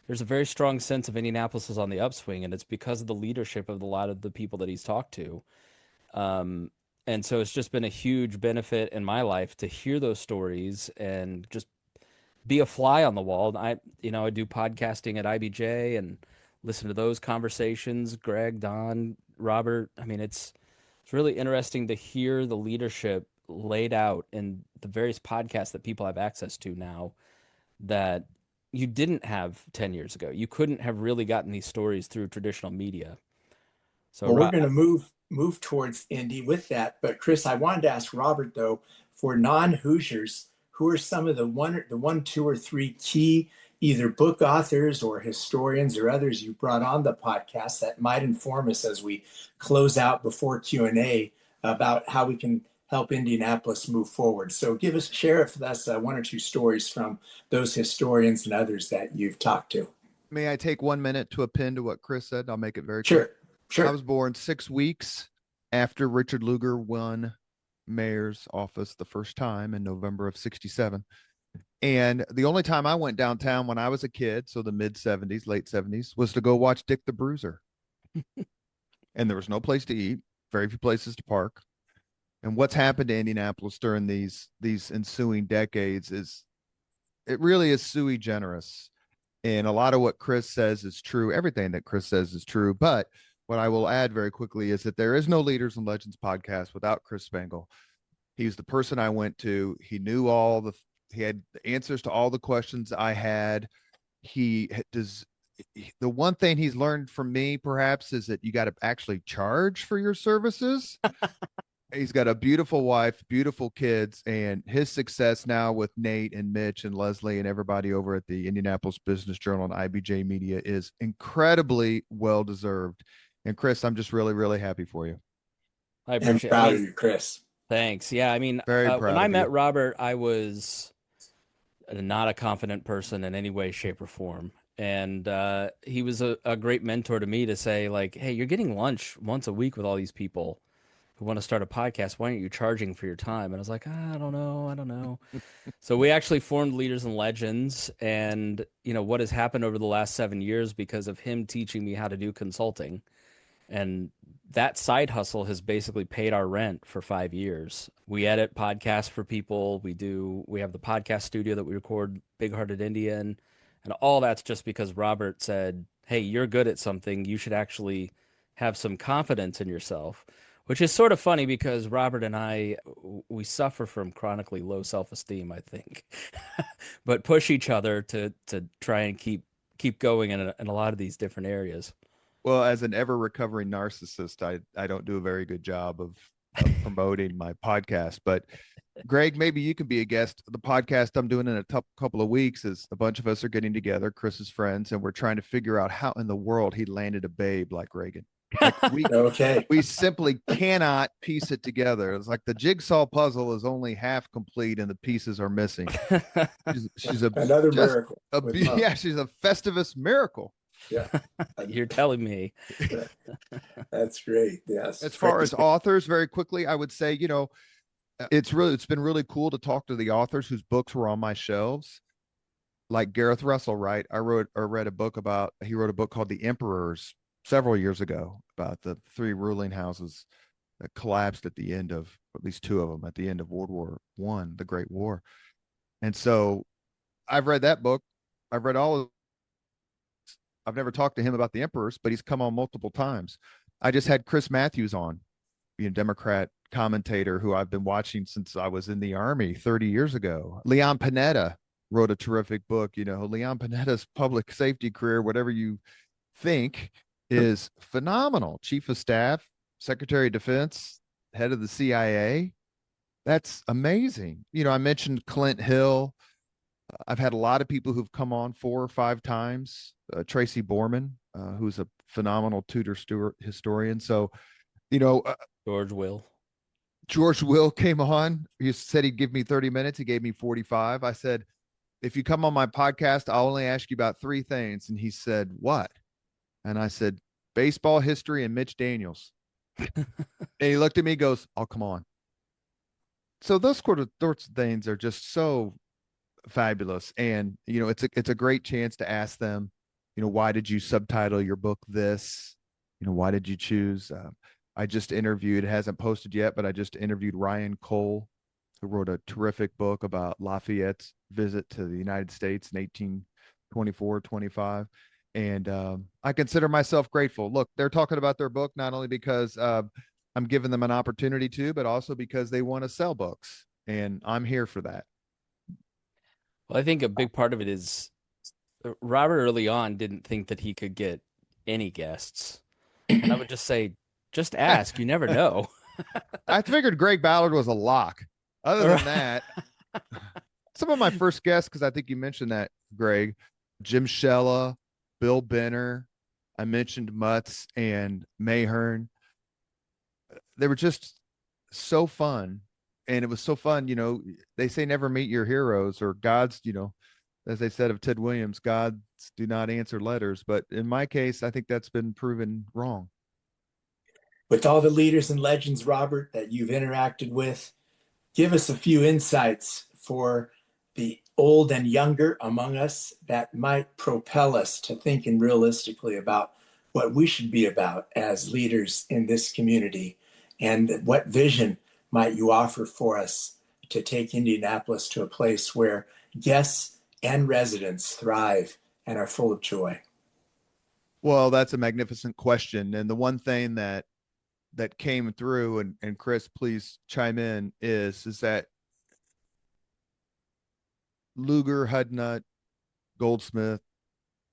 there's a very strong sense of Indianapolis is on the upswing, and it's because of the leadership of a lot of the people that he's talked to. And so it's just been a huge benefit in my life to hear those stories and just be a fly on the wall. I do podcasting at IBJ and listen to those conversations. Greg, Don, Robert. I mean, it's really interesting to hear the leadership laid out in the various podcasts that people have access to now that you didn't have 10 years ago. You couldn't have really gotten these stories through traditional media. So, Well, we're going to move towards Indy with that. But Chris, I wanted to ask Robert though, for non-Hoosiers, who are some of the one, two, or three key either book authors or historians or others you brought on the podcast that might inform us as we close out before Q&A about how we can help Indianapolis move forward. So share with us one or two stories from those historians and others that you've talked to. May I take 1 minute to append to what Chris said? I'll make it very Sure. quick. Sure. I was born 6 weeks after Richard Lugar won mayor's office the first time in November of 67. And the only time I went downtown when I was a kid, so the mid 70s, late 70s, was to go watch Dick the Bruiser. And there was no place to eat, very few places to park. And what's happened to Indianapolis during these ensuing decades is it really is sui generis. And a lot of what Chris says is true. Everything that Chris says is true. But what I will add very quickly is that there is no Leaders and Legends podcast without Chris Spangle. He's the person I went to. He knew he had the answers to all the questions I had. The one thing he's learned from me perhaps is that you got to actually charge for your services. He's got a beautiful wife, beautiful kids, and his success now with Nate and Mitch and Leslie and everybody over at the Indianapolis Business Journal and IBJ Media is incredibly well-deserved. And Chris, I'm just really, really happy for you. I appreciate it. I'm proud of you, Chris. Thanks. Yeah, I mean, Very proud when I of met you. Robert, I was not a confident person in any way, shape, or form. And he was a great mentor to me to say, like, hey, you're getting lunch once a week with all these people who want to start a podcast. Why aren't you charging for your time? And I was like, I don't know. So we actually formed Leaders and Legends. And, what has happened over the last 7 years because of him teaching me how to do consulting. And that side hustle has basically paid our rent for 5 years. We edit podcasts for people. We have the podcast studio that we record Big Hearted Indy in. And all that's just because Robert said, hey, you're good at something. You should actually have some confidence in yourself, which is sort of funny because Robert and I, we suffer from chronically low self-esteem, I think, but push each other to try and keep going in a lot of these different areas. Well, as an ever recovering narcissist, I don't do a very good job of promoting my podcast. But Greg, maybe you can be a guest. The podcast I'm doing in a couple of weeks is a bunch of us are getting together, Chris's friends, and we're trying to figure out how in the world he landed a babe like Reagan. Like we simply cannot piece it together. It's like the jigsaw puzzle is only half complete and the pieces are missing. She's another miracle. She's a Festivus miracle. Yeah. You're telling me. That's great. Yes. As far as authors, very quickly, I would say, it's been really cool to talk to the authors whose books were on my shelves. Like Gareth Russell, right? He wrote a book called The Emperors several years ago about the 3 ruling houses that collapsed at the end of, at least 2 of them, at the end of World War I, the Great War. And so I've read that book. I've read all of I've never talked to him about the Emperors, but he's come on multiple times. I just had Chris Matthews on, Democrat commentator who I've been watching since I was in the Army 30 years ago. Leon Panetta wrote a terrific book. Leon Panetta's public safety career, whatever you think, is phenomenal. Chief of Staff, Secretary of Defense, head of the CIA. That's amazing. I mentioned Clint Hill. I've had a lot of people who've come on 4 or 5 times. Tracy Borman, who's a phenomenal Tudor Stewart historian. So, George Will came on. He said he'd give me 30 minutes. He gave me 45. I said, if you come on my podcast, I'll only ask you about 3 things. And he said, what? And I said, baseball history and Mitch Daniels. And he looked at me, goes, "I'll come on." So those sorts of things are just so fabulous. And, it's a great chance to ask them, why did you subtitle your book this? Why did you choose? I just interviewed, it hasn't posted yet, but I just interviewed Ryan Cole who wrote a terrific book about Lafayette's visit to the United States in 1824, 25. And I consider myself grateful. Look, they're talking about their book not only because I'm giving them an opportunity to, but also because they want to sell books. And I'm here for that. Well, I think a big part of it is Robert early on didn't think that he could get any guests. And I would just say, just ask. You never know. I figured Greg Ballard was a lock. Other than that, some of my first guests, because I think you mentioned that, Greg, Jim Shella, Bill Benner, I mentioned Mutz and Mayhern. They were just so fun. And it was so fun, they say never meet your heroes, or God's, as they said of Ted Williams, gods do not answer letters. But in my case, I think that's been proven wrong. With all the leaders and legends, Robert, that you've interacted with, give us a few insights for the old and younger among us that might propel us to thinking realistically about what we should be about as leaders in this community, and what vision might you offer for us to take Indianapolis to a place where guests and residents thrive and are full of joy? Well, that's a magnificent question. And the one thing that came through, and Chris, please chime in, is that Lugar, Hudnut, Goldsmith,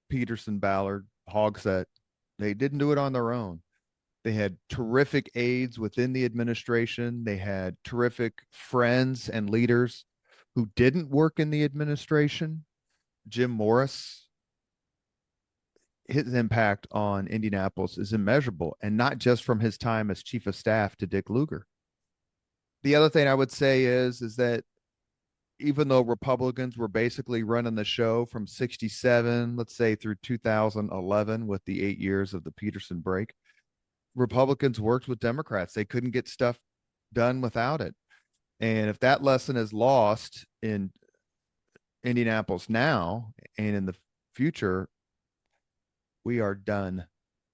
Peterson, Ballard, Hogsett, they didn't do it on their own. They had terrific aides within the administration. They had terrific friends and leaders who didn't work in the administration. Jim Morris, his impact on Indianapolis is immeasurable, and not just from his time as chief of staff to Dick Lugar. The other thing I would say is that even though Republicans were basically running the show from 67, let's say, through 2011 with the 8 years of the Peterson break, Republicans worked with Democrats. They couldn't get stuff done without it. And if that lesson is lost in Indianapolis now and in the future, we are done.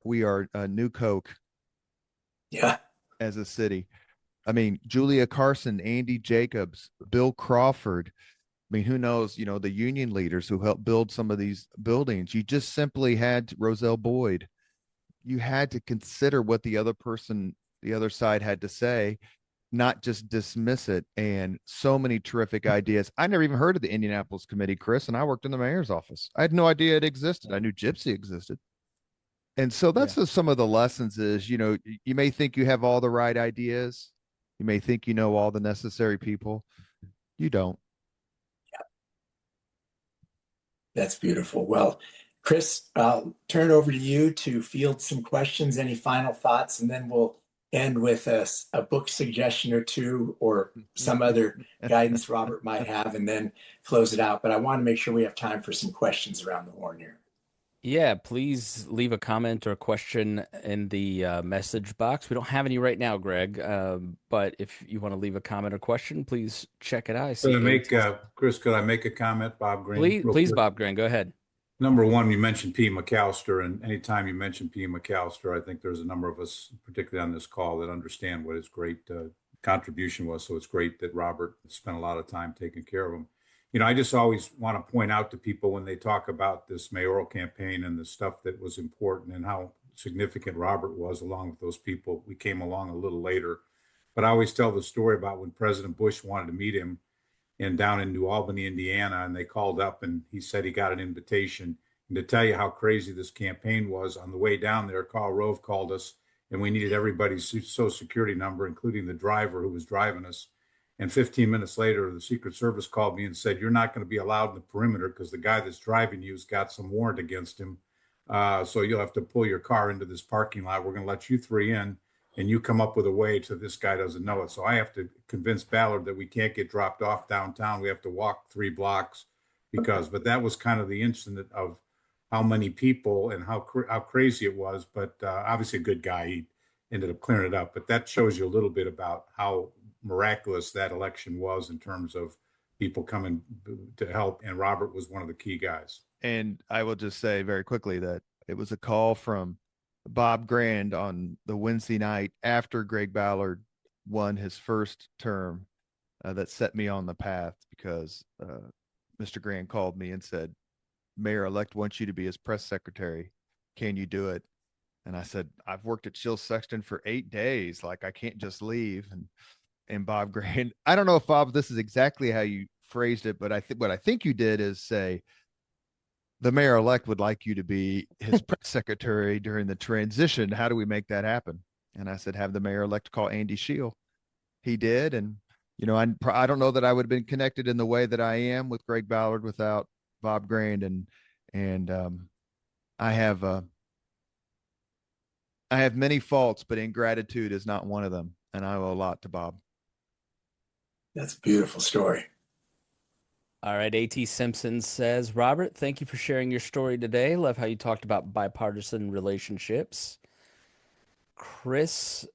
We are a new Coke. Yeah. As a city. I mean, Julia Carson, Andy Jacobs, Bill Crawford. I mean, who knows, the union leaders who helped build some of these buildings. You just simply had Roselle Boyd. You had to consider what the other side had to say, not just dismiss it. And so many terrific ideas. I never even heard of the Indianapolis Committee, Chris, and I worked in the mayor's office. I had no idea it existed. I knew Gypsy existed. And so that's just some of the lessons is, you may think you have all the right ideas. You may think you know all the necessary people. You don't. Yeah. That's beautiful. Well, Chris, I'll turn it over to you to field some questions. Any final thoughts? And then we'll end with a book suggestion or two, or some other guidance Robert might have, and then close it out. But I want to make sure we have time for some questions around the horn here. Yeah, please leave a comment or a question in the message box. We don't have any right now, Greg, but if you want to leave a comment or question, please check it out. Chris, could I make a comment, Bob Green? Please, Bob Green, go ahead. Number one, you mentioned P. McAllister, and anytime you mention P. McAllister, I think there's a number of us, particularly on this call, that understand what his great contribution was. So it's great that Robert spent a lot of time taking care of him. I just always want to point out to people when they talk about this mayoral campaign and the stuff that was important and how significant Robert was along with those people. We came along a little later, but I always tell the story about when President Bush wanted to meet him down in New Albany, Indiana, and they called up and he said he got an invitation. And to tell you how crazy this campaign was, on the way down there, Carl Rove called us and we needed everybody's social security number, including the driver who was driving us. And 15 minutes later, the Secret Service called me and said, you're not going to be allowed in the perimeter because the guy that's driving you's got some warrant against him. So you'll have to pull your car into this parking lot. We're going to let you three in and you come up with a way so this guy doesn't know it. So I have to convince Ballard that we can't get dropped off downtown. We have to walk 3 blocks but that was kind of the incident of how many people and how crazy it was. But obviously a good guy. He ended up clearing it up. But that shows you a little bit about how miraculous that election was in terms of people coming to help. And Robert was one of the key guys. And I will just say very quickly that it was a call from Bob Grand on the Wednesday night after Greg Ballard won his first term that set me on the path, because Mr. Grant called me and said, Mayor-elect wants you to be his press secretary. Can you do it? And I said, I've worked at Chill Sexton for 8 days. Like, I can't just leave. And Bob Grant, I don't know if, Bob, this is exactly how you phrased it, but what I think you did is say, the mayor-elect would like you to be his press secretary during the transition. How do we make that happen? And I said, have the mayor-elect call Andy Scheel. He did. And, I don't know that I would have been connected in the way that I am with Greg Ballard without Bob Grant. And I have many faults, but ingratitude is not one of them. And I owe a lot to Bob. That's a beautiful story. All right, A.T. Simpson says, Robert, thank you for sharing your story today. Love how you talked about bipartisan relationships. Chris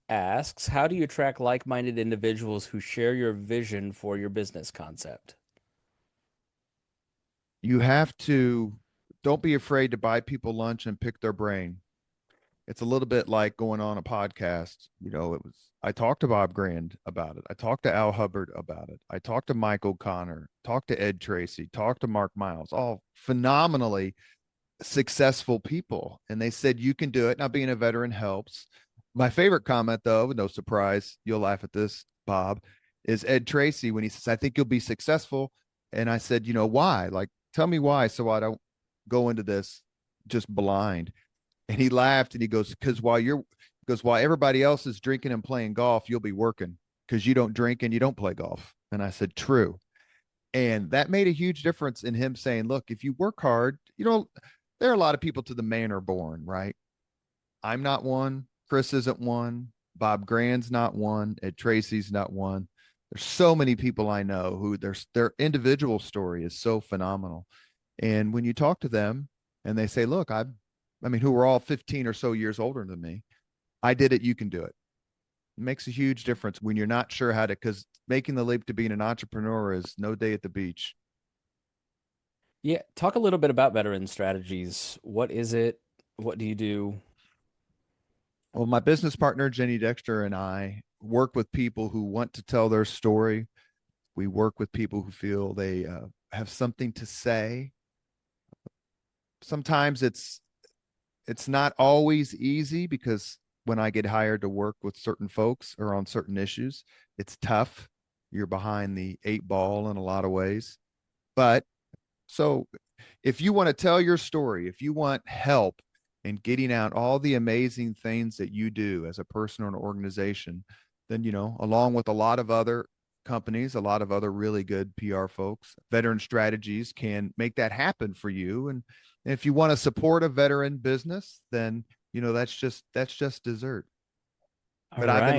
asks, how do you attract like-minded individuals who share your vision for your business concept? You don't be afraid to buy people lunch and pick their brain. It's a little bit like going on a podcast. I talked to Bob Grant about it. I talked to Al Hubbard about it. I talked to Mike O'Connor, talked to Ed Tracy, talked to Mark Miles, all phenomenally successful people. And they said, you can do it. Now, being a veteran helps. My favorite comment, though, no surprise, you'll laugh at this, Bob, is Ed Tracy when he says, I think you'll be successful. And I said, why? Like, tell me why, so I don't go into this just blind. And he laughed and he goes, because while everybody else is drinking and playing golf, you'll be working, because you don't drink and you don't play golf. And I said, true. And that made a huge difference in him saying, look, if you work hard, there are a lot of people to the manor born, right? I'm not one. Chris isn't one. Bob Grant's not one. Ed Tracy's not one. There's so many people I know who their individual story is so phenomenal. And when you talk to them and they say, look, who were all 15 or so years older than me, I did it, you can do it. It makes a huge difference when you're not sure how to, because making the leap to being an entrepreneur is no day at the beach. Yeah, talk a little bit about veteran strategies. What is it? What do you do? Well, my business partner, Jenny Dexter, and I work with people who want to tell their story. We work with people who feel they have something to say. Sometimes it's not always easy, because when I get hired to work with certain folks or on certain issues, it's tough. You're behind the 8 ball in a lot of ways. But so if you want to tell your story, if you want help in getting out all the amazing things that you do as a person or an organization, then, along with a lot of other companies, a lot of other really good PR folks, Veteran Strategies can make that happen for you. And if you want to support a veteran business, then, that's just dessert. But I've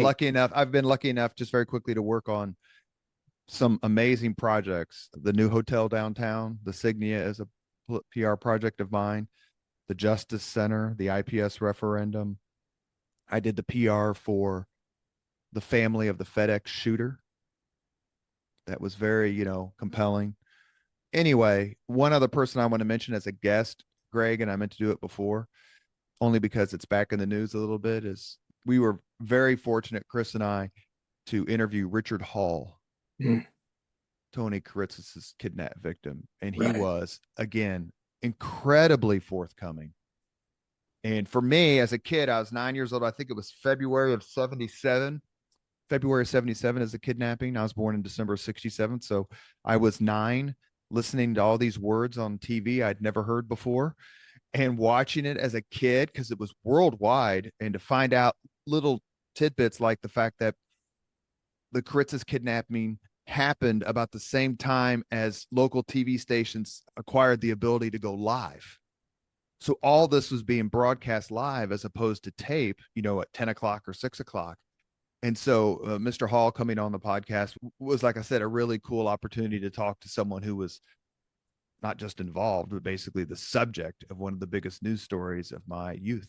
been lucky enough just very quickly to work on some amazing projects. The new hotel downtown, the Signia, is a PR project of mine. The Justice Center, the IPS referendum. I did the PR for the family of the FedEx shooter. That was very, compelling. Anyway, one other person I want to mention as a guest, Greg, and I meant to do it before, only because it's back in the news a little bit, is we were very fortunate, Chris and I, to interview Richard Hall, Tony Kuritz's kidnap victim. And he was, again, incredibly forthcoming. And for me, as a kid, I was 9 years old. I think it was February of 77 is the kidnapping. I was born in December of 67. So I was 9, listening to all these words on TV I'd never heard before, and watching it as a kid, because it was worldwide, and to find out little tidbits like the fact that the Kuritz's kidnapping happened about the same time as local TV stations acquired the ability to go live. So all this was being broadcast live as opposed to tape, at 10 o'clock or 6 o'clock. And so Mr. Hall coming on the podcast was, like I said, a really cool opportunity to talk to someone who was not just involved, but basically the subject of one of the biggest news stories of my youth.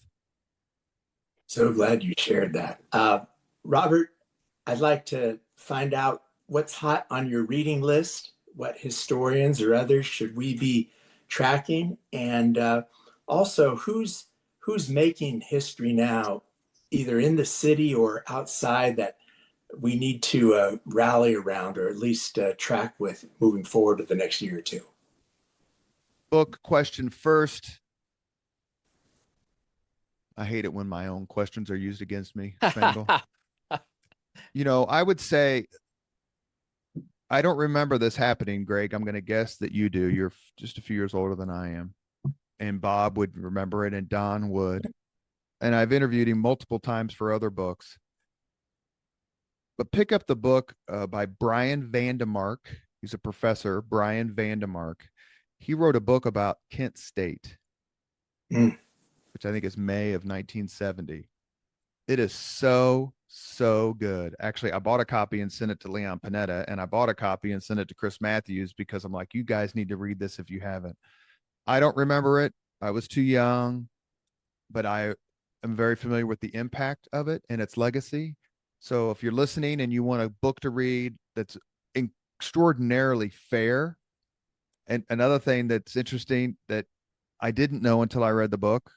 So glad you shared that. Robert, I'd like to find out what's hot on your reading list, what historians or others should we be tracking, and also who's making history now, either in the city or outside, that we need to rally around, or at least track with moving forward to the next year or two. Book question first. I hate it when my own questions are used against me, Spangle. I would say I don't remember this happening, Greg. I'm going to guess that you do. You're just a few years older than I am. And Bob would remember it, and Don would. And I've interviewed him multiple times for other books. But pick up the book by Brian Vandemark. He's a professor, Brian Vandemark. He wrote a book about Kent State, which I think is May of 1970. It is so good. Actually, I bought a copy and sent it to Leon Panetta, and I bought a copy and sent it to Chris Matthews because I'm like, you guys need to read this if you haven't. I don't remember it. I was too young, but I am very familiar with the impact of it and its legacy. So if you're listening and you want a book to read that's extraordinarily fair, and another thing that's interesting that I didn't know until I read the book,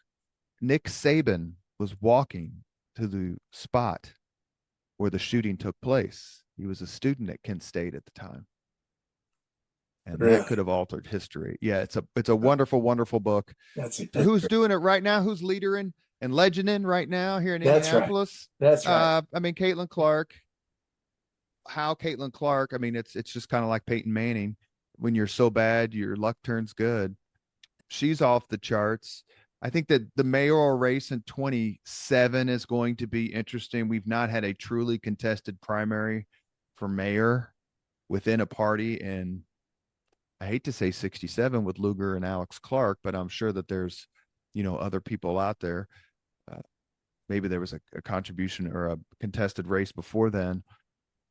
Nick Saban was walking to the spot where the shooting took place. He was a student at Kent State at the time. And Really? that could have altered history. Yeah, it's a wonderful, wonderful book. That's Who's doing it right now? Who's leader and legend in right now here in Indianapolis? That's right. I mean, Caitlin Clark. How Caitlin Clark? I mean, it's just kind of like Peyton Manning. When you're so bad, your luck turns good. She's off the charts. I think that the mayoral race in 27 is going to be interesting. We've not had a truly contested primary for mayor within a party in, I hate to say 67 with Lugar and Alex Clark, but I'm sure that there's, other people out there. Maybe there was a contribution or a contested race before then.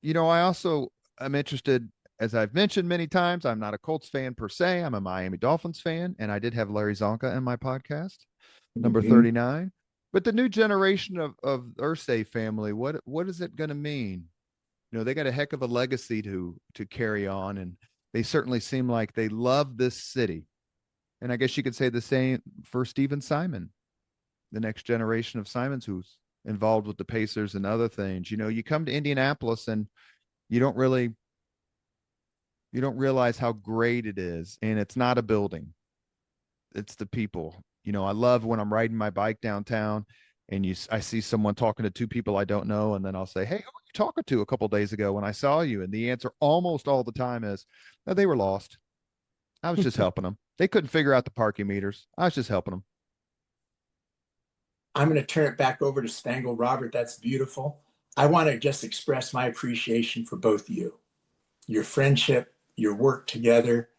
I also am interested, as I've mentioned many times, I'm not a Colts fan per se. I'm a Miami Dolphins fan, and I did have Larry Zonka in my podcast, number 39. But the new generation of Irsay family, what is it going to mean? They got a heck of a legacy to carry on, and they certainly seem like they love this city. And I guess you could say the same for Steven Simon, the next generation of Simons who's involved with the Pacers and other things. You come to Indianapolis and you don't realize how great it is. And it's not a building. It's the people. I love when I'm riding my bike downtown and I see someone talking to two people I don't know. And then I'll say, hey, who were you talking to a couple of days ago when I saw you? And the answer almost all the time is, no, they were lost. I was just helping them. They couldn't figure out the parking meters. I was just helping them. I'm going to turn it back over to Spangle. Robert, that's beautiful. I want to just express my appreciation for both of you. Your friendship, your work together,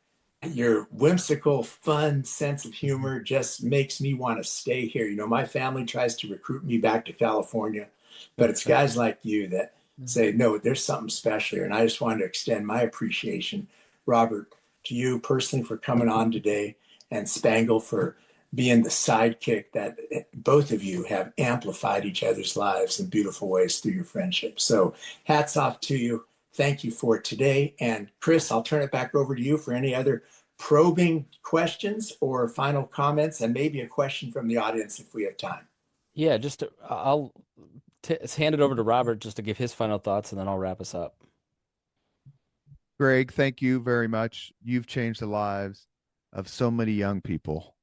your whimsical, fun sense of humor just makes me want to stay here. My family tries to recruit me back to California, but it's guys like you that say, no, there's something special here. And I just wanted to extend my appreciation, Robert, to you personally for coming on today, and Spangle for being the sidekick that both of you have amplified each other's lives in beautiful ways through your friendship. So hats off to you. Thank you for today. And Chris, I'll turn it back over to you for any other probing questions or final comments, and maybe a question from the audience if we have time. Yeah, I'll hand it over to Robert just to give his final thoughts, and then I'll wrap us up. Greg, thank you very much. You've changed the lives of so many young people.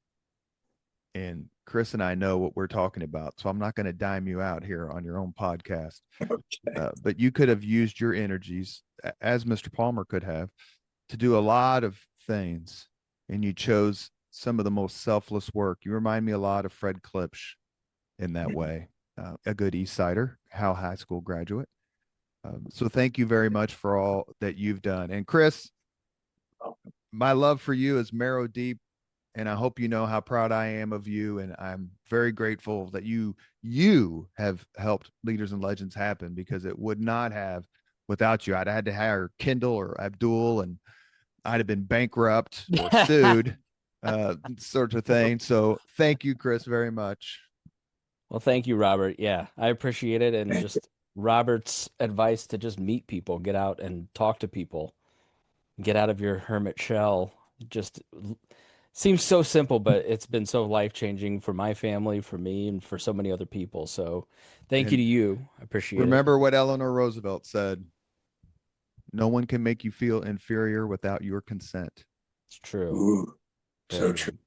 And Chris and I know what we're talking about, so I'm not going to dime you out here on your own podcast. Okay. But you could have used your energies, as Mr. Palmer could have, to do a lot of things, and you chose some of the most selfless work. You remind me a lot of Fred Klipsch in that way, a good East Sider, Howell High School graduate. So thank you very much for all that you've done. And Chris, my love for you is marrow deep. And I hope you know how proud I am of you. And I'm very grateful that you have helped Leaders and Legends happen, because it would not have without you. I'd had to hire Kendall or Abdul, and I'd have been bankrupt or sued, sort of thing. So thank you, Chris, very much. Well, thank you, Robert. Yeah, I appreciate it. And just Robert's advice to just meet people, get out and talk to people, get out of your hermit shell, just Seems so simple, but it's been so life-changing for my family, for me, and for so many other people. So thank you to And you. I appreciate it. remember what Eleanor Roosevelt said: no one can make you feel inferior without your consent. It's true. Ooh, so Very true. good.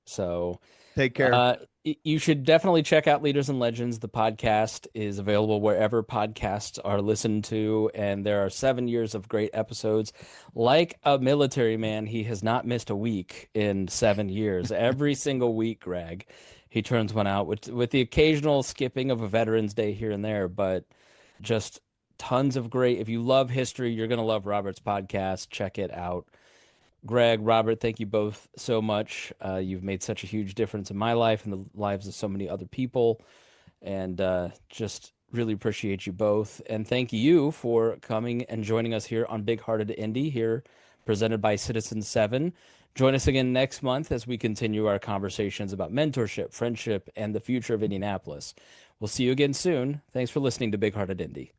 So Take care. you should definitely check out Leaders and Legends. The podcast is available wherever podcasts are listened to, and there are 7 years of great episodes. Like a military man, he has not missed a week in 7 years. Every single week, Greg, he turns one out with the occasional skipping of a Veterans Day here and there, but just tons of great. If you love history, you're going to love Robert's podcast. Check it out. Greg, Robert, thank you both so much. You've made such a huge difference in my life and the lives of so many other people. And just really appreciate you both. And thank you for coming and joining us here on Big Hearted Indy, here presented by Citizen 7. Join us again next month as we continue our conversations about mentorship, friendship, and the future of Indianapolis. We'll see you again soon. Thanks for listening to Big Hearted Indy.